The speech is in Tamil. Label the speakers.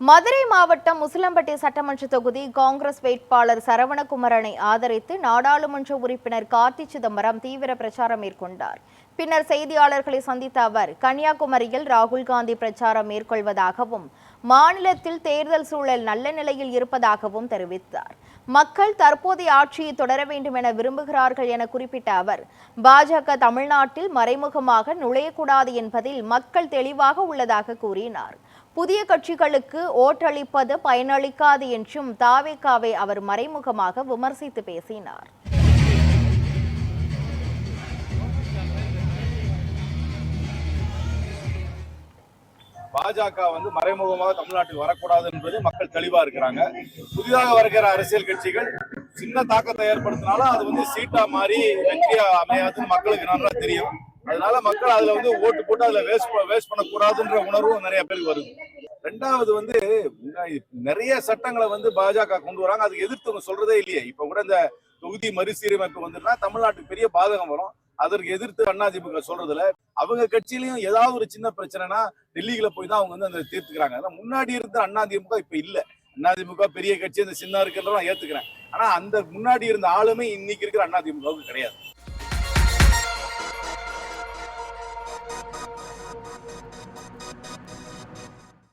Speaker 1: மதுரை மாவட்டம் முசிலம்பட்டி சட்டமன்ற தொகுதி காங்கிரஸ் வேட்பாளர் சரவணகுமரனை ஆதரித்து நாடாளுமன்ற உறுப்பினர் கார்த்தி சிதம்பரம் தீவிர பிரச்சாரம் மேற்கொண்டார். பின்னர் செய்தியாளர்களை சந்தித்த அவர் கன்னியாகுமரியில் ராகுல் காந்தி பிரச்சாரம் மேற்கொள்வதாகவும் மாநிலத்தில் தேர்தல் சூழல் நல்ல நிலையில் இருப்பதாகவும் தெரிவித்தார். மக்கள் தற்போதைய ஆட்சியை தொடர வேண்டும் என விரும்புகிறார்கள் என குறிப்பிட்ட அவர் பாஜக தமிழ்நாட்டில் மறைமுகமாக நுழையக்கூடாது என்பதில் மக்கள் தெளிவாக உள்ளதாக கூறினார். புதிய கட்சிகளுக்கு ஓட்டளிப்பது பயனளிக்காது என்றும் தாவேகாவை அவர் மறைமுகமாக விமர்சித்து பேசினார்.
Speaker 2: பாஜக மறைமுகமாக தமிழ்நாட்டில் வரக்கூடாது என்பது மக்கள் தெளிவா இருக்கிறாங்க. புதிதாக வருகிற அரசியல் கட்சிகள் சின்ன தாக்கத்தை ஏற்படுத்தினாலும் அது சீட்டா மாறி வெற்றியா அமையாதுன்னு மக்களுக்கு நல்லா தெரியும். அதனால மக்கள் அதுல ஓட்டு போட்டு அதுல வேஸ்ட் பண்ணக்கூடாதுன்ற உணர்வும் நிறைய பேருக்கு வருது. ரெண்டாவது நிறைய சட்டங்களை பாஜக கொண்டு வராங்க. அதுக்கு எதிர்த்து சொல்றதே இல்லையே. இப்ப கூட இந்த தொகுதி மறுசீரமைப்பு வந்துன்னா தமிழ்நாட்டுக்கு பெரிய பாதகம் வரும். அதற்கு எதிர்த்து அதிமுக சொல்றதுல அவங்க கட்சியிலையும் ஏதாவது ஒரு சின்ன பிரச்சனைனா டெல்லியில போய் தான் அவங்க அந்த தீர்த்துக்கிறாங்க. முன்னாடி இருந்த அதிமுக இப்ப இல்ல. அதிமுக பெரிய கட்சி, அந்த சின்ன இருக்குன்றதான் ஏத்துக்கிறேன். ஆனா அந்த முன்னாடி இருந்த ஆளுமே இன்னைக்கு இருக்கிற அதிமுகவுக்கு கிடையாது.